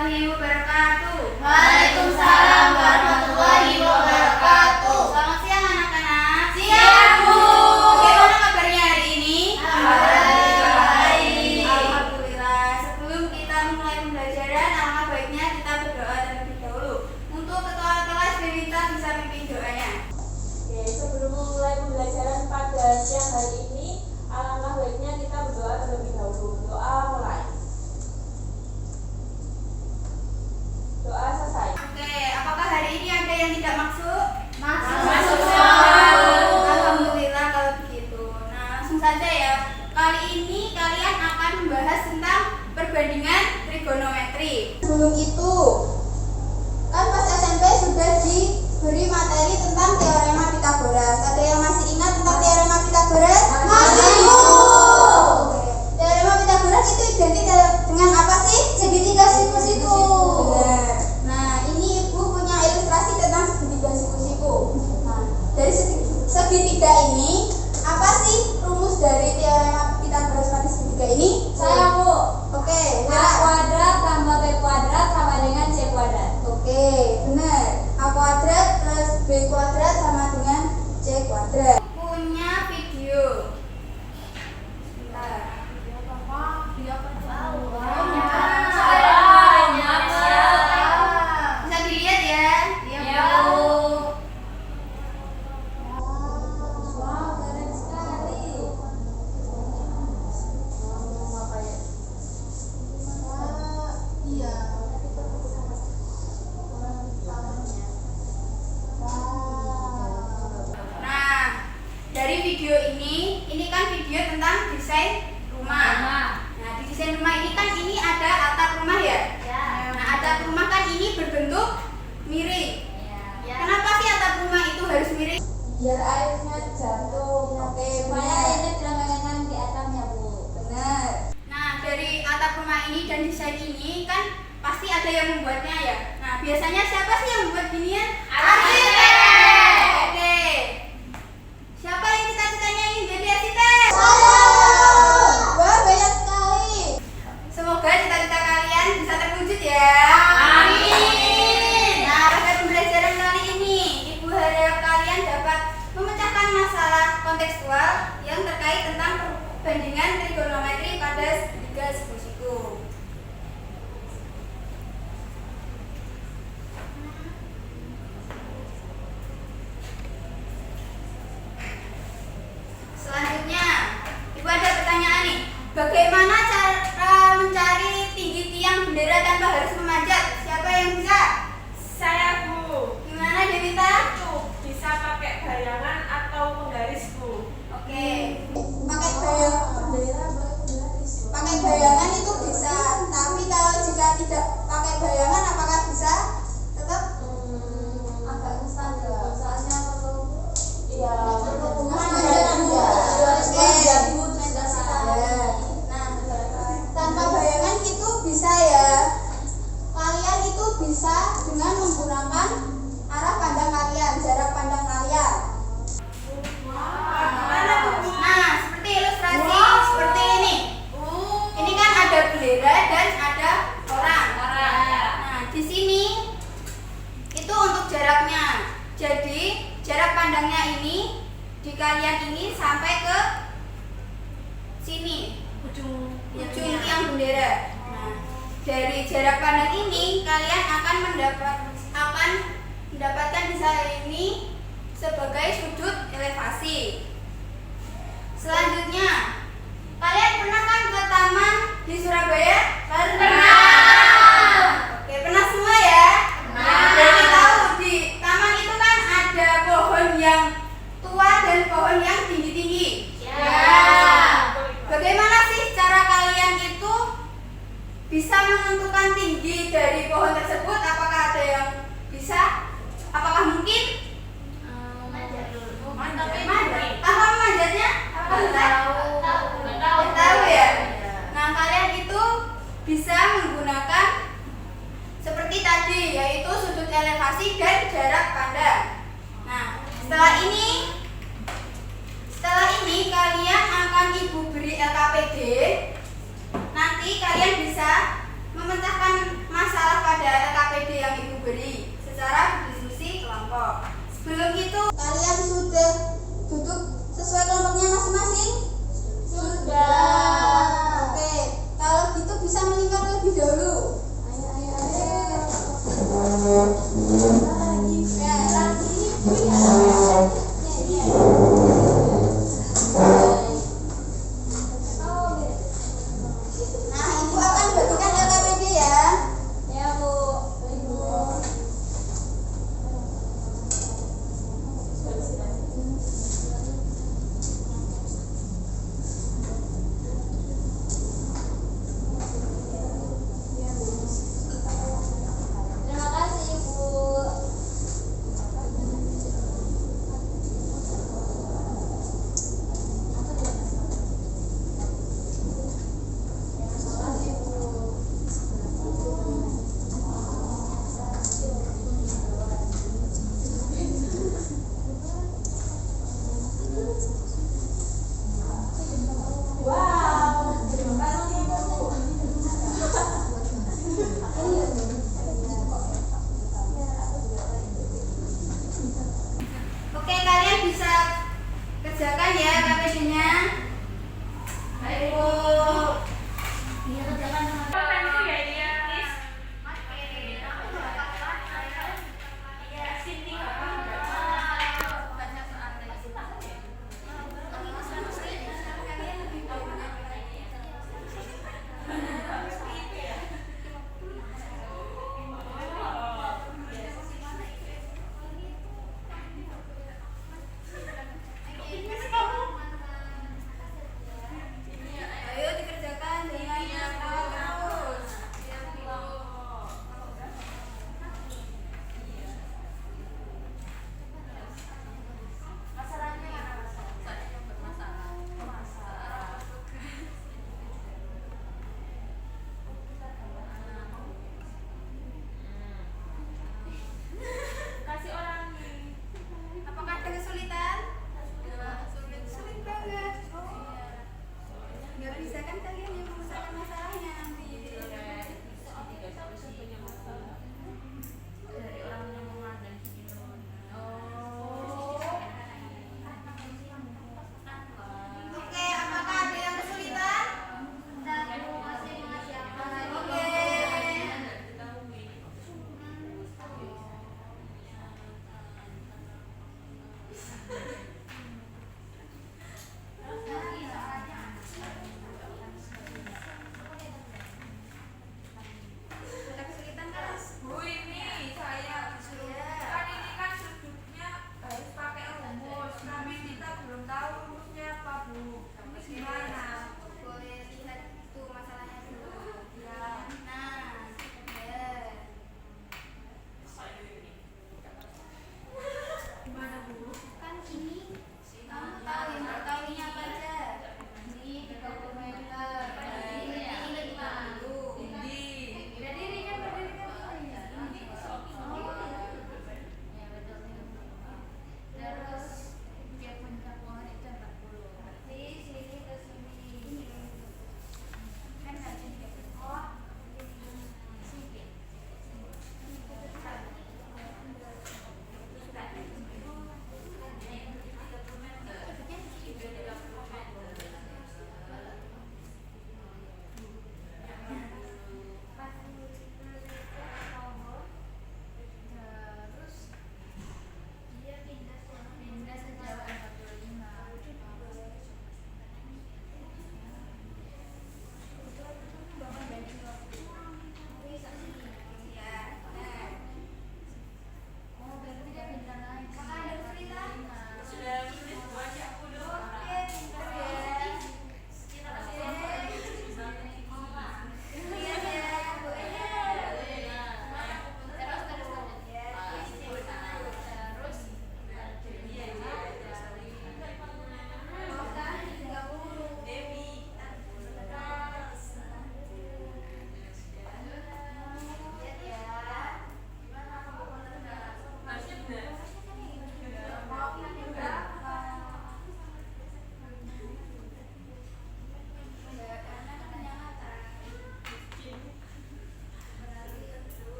warahmatullahi wabarakatuh. Waalaikumsalam warahmatullahi wabarakatuh. Selamat siang anak-anak. Siang, Bu. Bagaimana kabarnya hari ini? Baik. Alhamdulillah. Sebelum kita mulai pembelajaran, alangkah baiknya kita berdoa terlebih dahulu. Untuk ketua kelas diminta bisa pimpin doanya. Oke, sebelum memulai pembelajaran pada siang hari ini, alangkah baiknya kita berdoa terlebih dahulu. Doa mulai. Doa selesai. Oke, apakah hari ini ada yang tidak masuk? Masuk. Alhamdulillah kalau begitu. Nah, langsung saja ya. Kali ini kalian akan membahas tentang perbandingan trigonometri. Sebelum itu, kan pas SMP sudah diberi materi tentang teorema Pythagoras. Ada yang masih ingat tentang teorema Pythagoras? Masih, Bu. Oke. Teorema Pythagoras itu identik dengan apa sih? Segitiga siku-siku. Benar. Nah, ini Ibu punya ilustrasi tentang segitiga siku-siku. Nah, dari segitiga ini, apa sih rumus dari teorema Pythagoras pada segitiga ini? Saya, Bu. Oke, A nah. kuadrat tambah B kuadrat sama dengan C kuadrat. Oke, benar. A kuadrat plus B kuadrat sama dengan C kuadrat. Punya video. Sebentar. Bisa dilihat ya? Iya, Bu. Wow, keren sekali. Iya. Nah, dari video ini kan video tentang desain rumah. Nah, di desain rumah ini kan ini ada atap rumah ya? Nah, atap rumah kan ini berbentuk miring. Kenapa sih atap rumah itu harus miring? Biar airnya jatuh. Oke, Supaya benar. ini tidak mengenang di atapnya, Bu. Benar. Nah, dari atap rumah ini dan desain ini kan pasti ada yang membuatnya ya. Nah, biasanya siapa sih yang membuat ginian? Arsitek. Oke. Siapa yang cita-citanya ingin jadi arsitek? Wah, banyak sekali. Semoga cita-cita kalian bisa terwujud ya. Amin. Nah, pada pembelajaran kali ini, Ibu harap kalian dapat memecahkan masalah kontekstual yang terkait tentang perbandingan trigonometri pada segitiga siku-siku. Selanjutnya, Ibu ada pertanyaan nih. Bagaimana cara mencari tinggi tiang bendera tanpa harus memanjat? Siapa yang bisa? Saya, Bu. Gimana Devita? Bisa pakai bayangan atau menggaris, Bu. Oke. Pakai bayangan itu bisa, tapi kalau jika tidak pakai bayangan apakah bisa? Tetap Agak susah ya, Bu. Soalnya perlu Iya. Nah, tanpa bayangan itu bisa ya. Kalian itu bisa dengan menggunakan arah pandang kalian, jarak pandang kalian. Nah, seperti ilustrasi seperti ini. Ini kan ada bendera dan ada orang. Nah, di sini itu untuk jaraknya. Jadi jarak pandangnya ini di kalian ini sampai ke sini, ujung tiang bendera. Nah, dari jarak pandang ini kalian akan mendapatkan desain ini sebagai sudut elevasi. Selanjutnya, kalian pernah kan ke taman di Surabaya? Pernah. Oke, pernah semua ya? Pernah. Jadi tahu di taman itu kan ada pohon yang tua dan pohon yang tinggi-tinggi. Bagaimana sih cara kalian itu bisa menentukan tinggi dari pohon tersebut? Apakah ada yang bisa? Apakah mungkin? Apa manjatnya? Tahu ya? Nah, kalian itu bisa menggunakan seperti tadi, yaitu sudut elevasi dan jarak pandang. Nah, setelah ini kalian akan Ibu beri LKPD. Nanti kalian bisa memecahkan masalah Nah, Ibu akan bagikan LKPD ya. Ya, Bu. Terima kasih Ibu.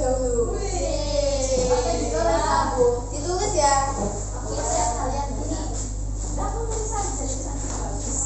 dahulu. Apa ditulis aku? Ditulis ya. Aku lihat kalian ini. Aku tulis aja tulisan bagus.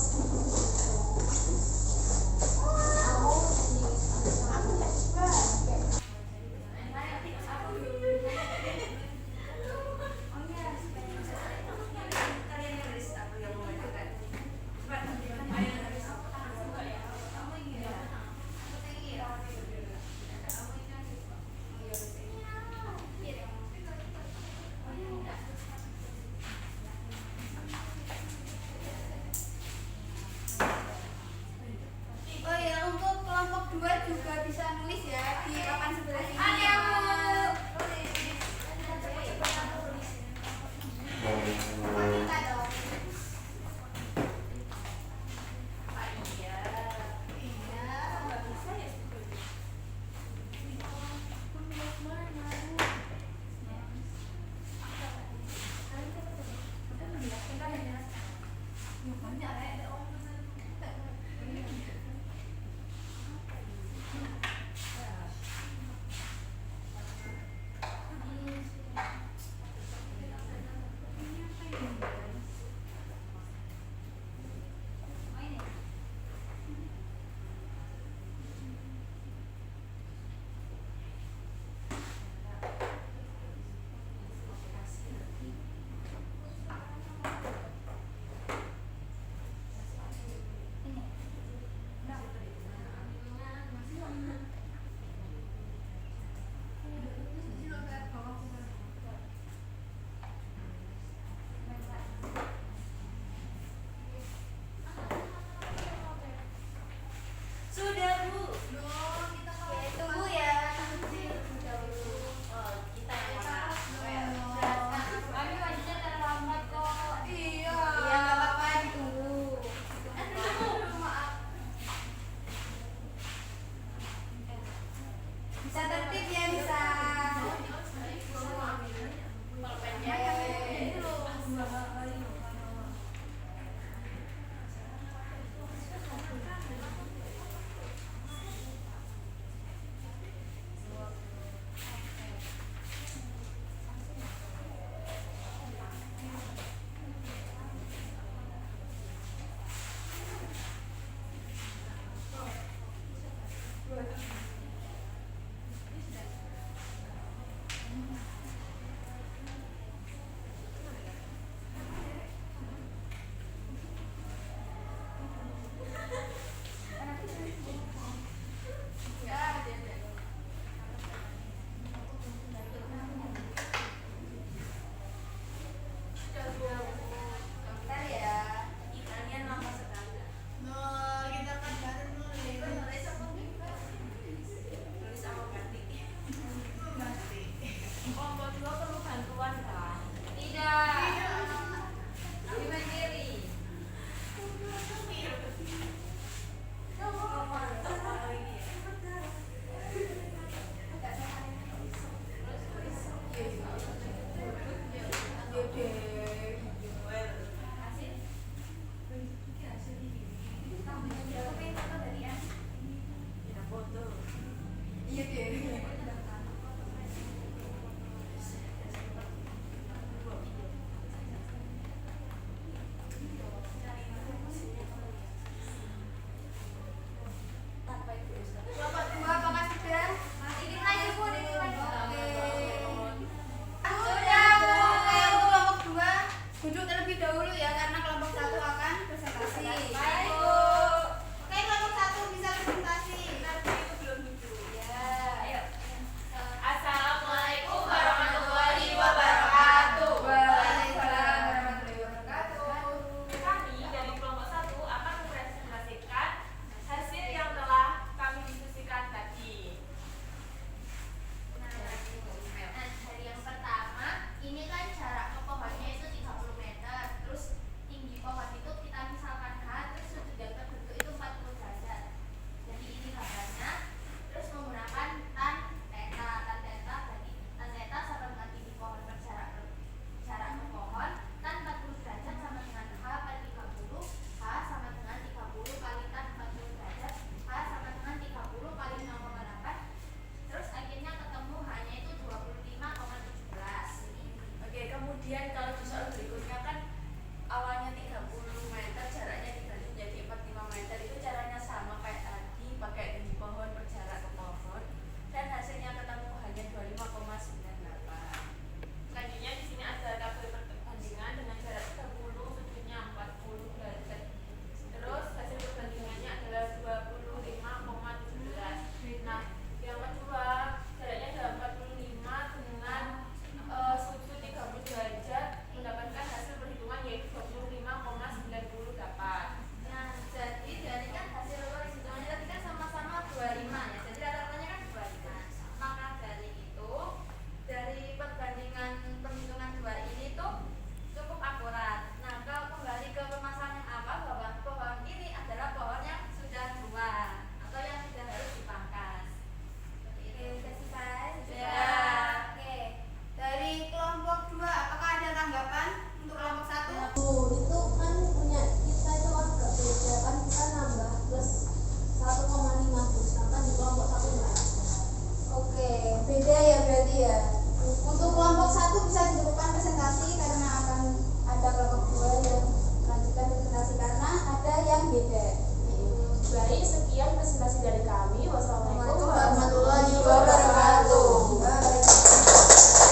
Baik, sekian presentasi dari kami. Wassalamualaikum warahmatullahi wabarakatuh.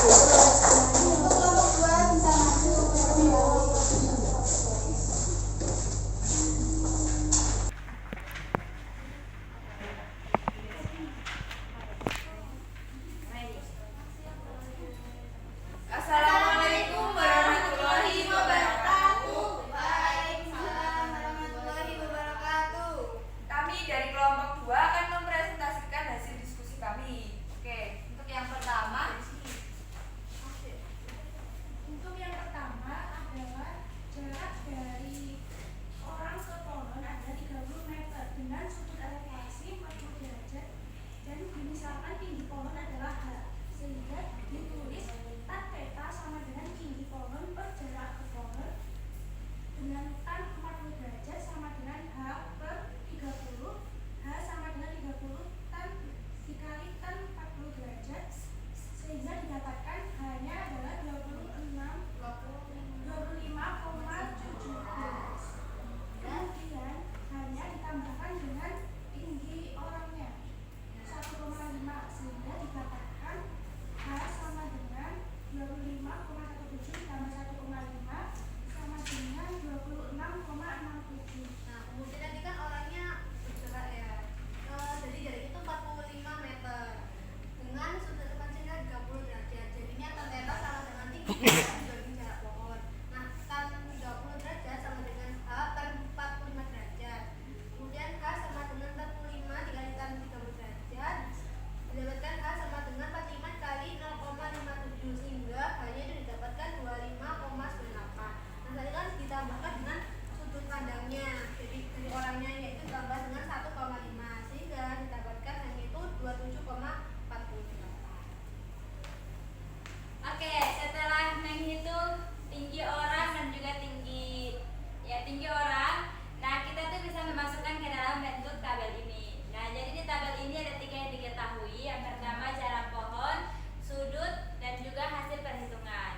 Untuk kelompok 2 bisa maju terlebih dahulu. Assalamualaikum warahmatullahi wabarakatuh. Waalaikumsalam warahmatullahi wabarakatuh. Kami dari kelompok 2 akan mempresentasikan hasil diskusi kami. Oke, untuk yang pertama adalah jarak dari orang ke pohon ada 30 meter dengan sudut elevasi 40 derajat dan misalkan tinggi pohon adalah H, sehingga ditulis tan theta sama dengan tinggi pohon per jarak ke pohon dengan tan 40 derajat sama dengan H per 30, H sama dengan 30 tan dikali tan 40 derajat sehingga didapatkan H-nya adalah 25,17. Kemudian hanya ditambahkan dengan tinggi orangnya 1,5 sehingga didapatkan H sama dengan 25,17 ditambah 1,5 sama dengan 26,67. Nah, kemudian tadi kan orangnya bergerak ya. Jadi jarak itu 45 meter dengan sudut elevasinya 30 derajat. Jadinya tan theta sama dengan tinggi dibanding jarak pohon. Nah, tan 30 derajat sama dengan H per 45 derajat. Kemudian H sama dengan 45 dikali tan 30 derajat. Didapatkan H sama dengan 45 kali 0,57 sehingga H-nya itu didapatkan 25,98. Nah, tadi kan ditambahkan dengan sudut pandangnya. Jadi dari orangnya yaitu ditambah dengan 1,5 sehingga didapatkan hanya itu 27,48. Oke, setelah menghitung tinggi orang dan juga tinggi orang, nah kita tuh bisa memasukkan ke dalam bentuk tabel ini. Nah, jadi di tabel ini ada 3 yang diketahui. Yang pertama jarak pohon, sudut, dan juga hasil perhitungan.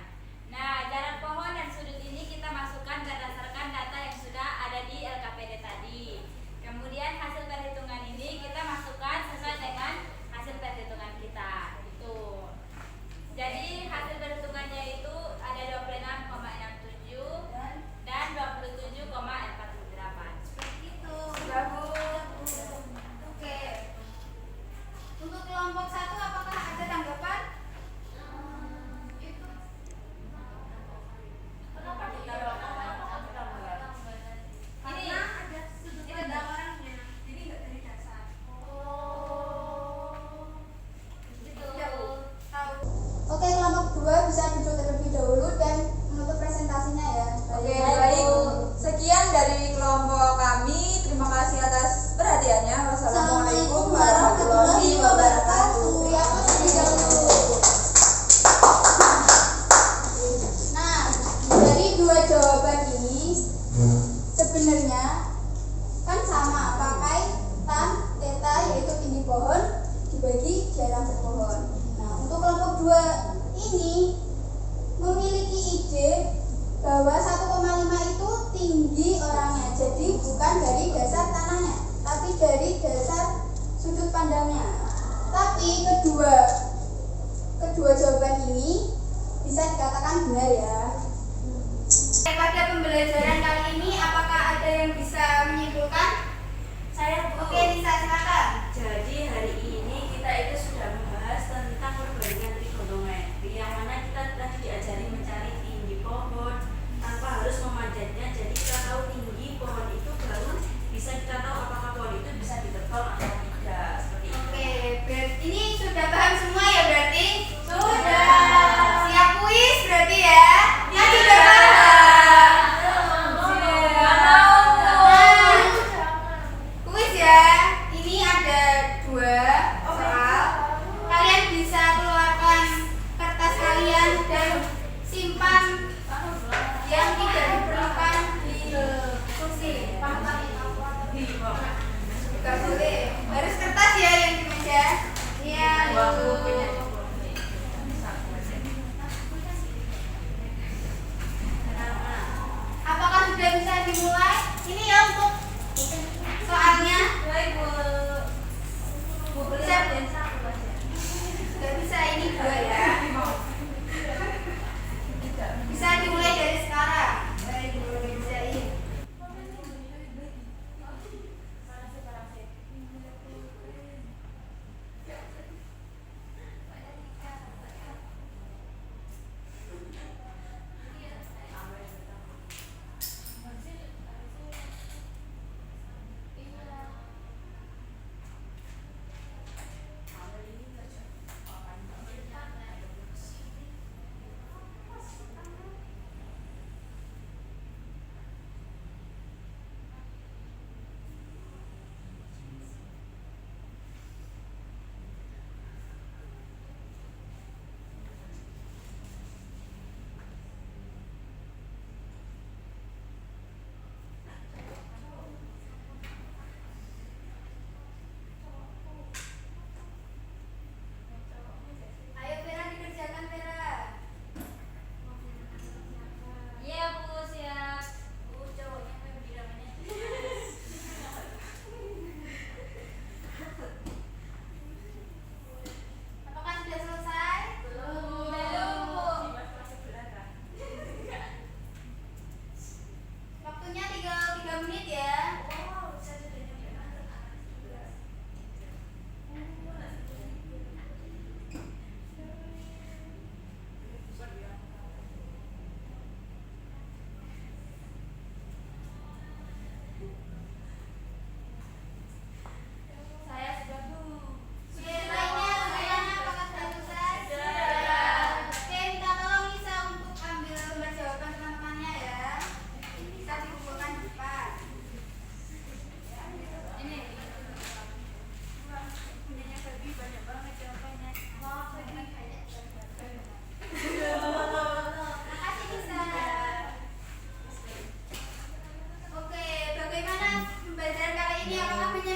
Nah, jarak pohon dan sudut ini kita masukkan berdasarkan data yang sudah ada di LKPD tadi. Kemudian hasil perhitungan ini kita masukkan sesuai dengan hasil perhitungan kita. Itu. Jadi hasil perhitungannya itu ada 26,67 dan 27,48. Seperti itu. bagus. Oke. Untuk kelompok 1 apakah ada tanggapan? Itu. Kenapa ditambah? Karena ada sudut pandang orangnya. Jadi enggak dari dasar. Gitu. Tahu. Oke, kelompok 2 bisa duduk terlebih dahulu dan menutup presentasinya ya. Oke, baik. Sekian dari kelompok kami. Terima kasih atas perhatiannya. Wassalamualaikum warahmatullahi wabarakatuh. Beri aplaus terlebih dahulu. Nah, dari 2 jawaban ini sebenarnya kan sama, pakai tan theta yaitu tinggi pohon dibagi jarak ke pohon. Nah, untuk kelompok 2 ini memiliki ide bahwa 1,5 itu tinggi orangnya. Jadi bukan dari dasar tanahnya, tapi dari dasar sudut pandangnya. Tapi kedua jawaban ini bisa dikatakan benar ya. Pada pembelajaran kali ini apakah ada yang bisa menyimpulkan? Oke, Nisa silakan. Jadi hari ini kita itu sudah membahas tentang perbandingan trigonometri yang mana kita tadi diajari mencari tinggi pohon tanpa harus memanjatnya. Jadi kita tahu tinggi pohon itu baru bisa kita tahu apakah pohon itu bisa ditebang atau tidak. Seperti itu. Oke, berarti ini sudah paham semua ya berarti? Sudah. Siap kuis berarti ya? ini apakah menyenangkan?